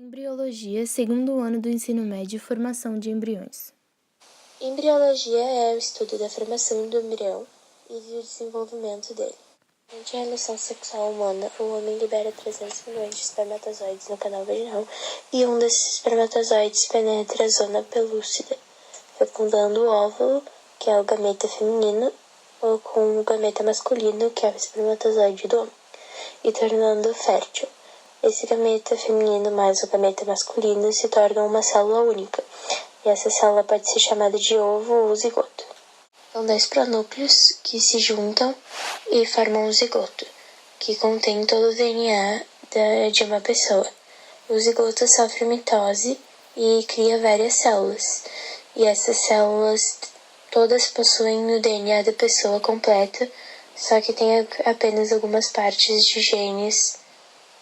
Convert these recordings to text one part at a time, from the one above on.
Embriologia, segundo ano do ensino médio e formação de embriões. Embriologia é o estudo da formação do embrião e do desenvolvimento dele. Durante a relação sexual humana, o homem libera 300 milhões de espermatozoides no canal vaginal e um desses espermatozoides penetra a zona pelúcida, fecundando o óvulo, que é o gameta feminino, ou com o gameta masculino, que é o espermatozoide do homem, e tornando-o fértil. Esse gameta feminino mais o gameta masculino se tornam uma célula única, e essa célula pode ser chamada de ovo ou zigoto. São 10 pronúcleos que se juntam e formam um zigoto, que contém todo o DNA de uma pessoa. O zigoto sofre mitose e cria várias células, e essas células todas possuem o DNA da pessoa completa, só que tem apenas algumas partes de genes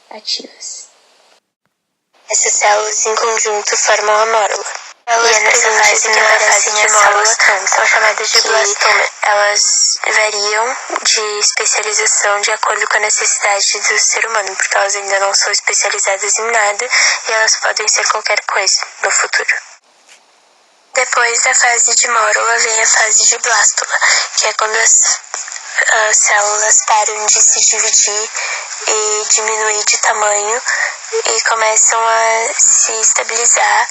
ativas. Essas células em conjunto formam a mórula. Células principais em que aparecem as células são chamadas de blastoma. Elas variam de especialização de acordo com a necessidade do ser humano, porque elas ainda não são especializadas em nada e elas podem ser qualquer coisa no futuro. Depois da fase de mórula vem a fase de blástula, que é quando as células param de se dividir e diminuir de tamanho e começam a se estabilizar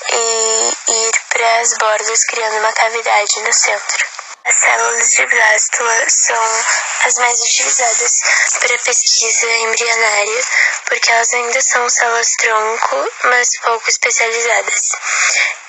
e ir para as bordas, criando uma cavidade no centro. As células de blástula são as mais utilizadas para pesquisa embrionária, porque elas ainda são células-tronco, mas pouco especializadas.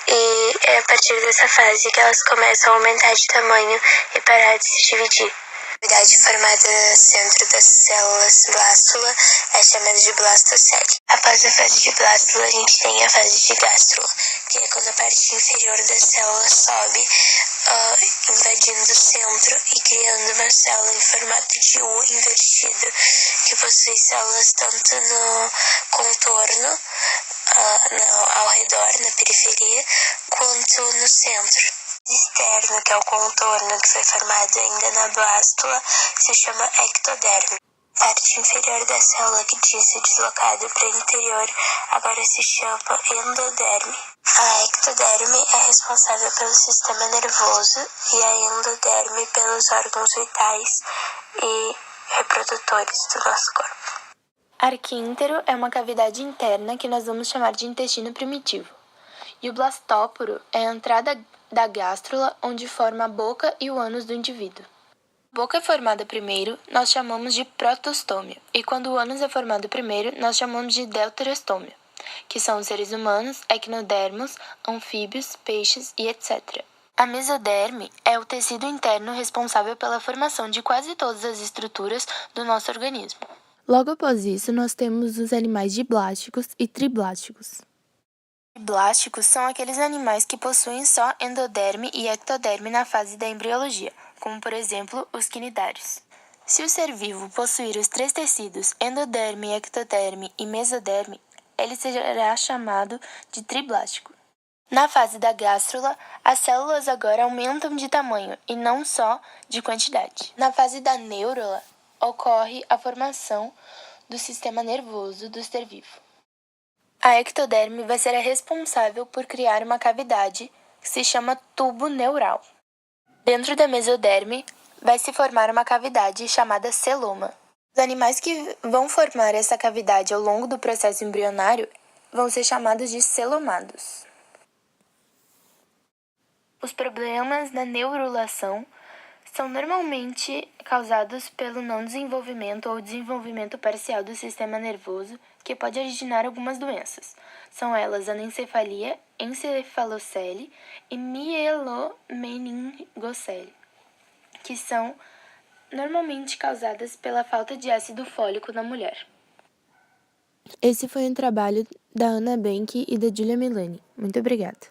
E é a partir dessa fase que elas começam a aumentar de tamanho e parar de se dividir. A cavidade formada no centro das células blástula é chamada de blastocele. Após a fase de blástula, a gente tem a fase de gástrula, que é quando a parte inferior da célula sobe, invadindo o centro e criando uma célula em formato de U invertido, que possui células tanto no contorno, ao redor, na periferia, quanto no centro. Externo, que é o contorno que foi formado ainda na blástula, se chama ectoderme. A parte inferior da célula que tinha se deslocado para o interior agora se chama endoderme. A ectoderme é responsável pelo sistema nervoso e a endoderme pelos órgãos vitais e reprodutores do nosso corpo. Arquíntero é uma cavidade interna que nós vamos chamar de intestino primitivo. E o blastóporo é a entrada da gástrula, onde forma a boca e o ânus do indivíduo. A boca é formada primeiro, nós chamamos de protostômio, e quando o ânus é formado primeiro, nós chamamos de deuterostômio, que são os seres humanos, equinodermos, anfíbios, peixes e etc. A mesoderme é o tecido interno responsável pela formação de quase todas as estruturas do nosso organismo. Logo após isso, nós temos os animais diblásticos e triblásticos. Blásticos são aqueles animais que possuem só endoderme e ectoderme na fase da embriologia, como por exemplo os quinidários. Se o ser vivo possuir os três tecidos, endoderme, ectoderme e mesoderme, ele será chamado de triblástico. Na fase da gástrula, as células agora aumentam de tamanho e não só de quantidade. Na fase da neurula, ocorre a formação do sistema nervoso do ser vivo. A ectoderme vai ser a responsável por criar uma cavidade que se chama tubo neural. Dentro da mesoderme, vai se formar uma cavidade chamada celoma. Os animais que vão formar essa cavidade ao longo do processo embrionário vão ser chamados de celomados. Os problemas na neurulação são normalmente causados pelo não desenvolvimento ou desenvolvimento parcial do sistema nervoso, que pode originar algumas doenças. São elas anencefalia, encefalocele e mielomeningocele, que são normalmente causadas pela falta de ácido fólico na mulher. Esse foi um trabalho da Ana Benck e da Julia Milani. Muito obrigada.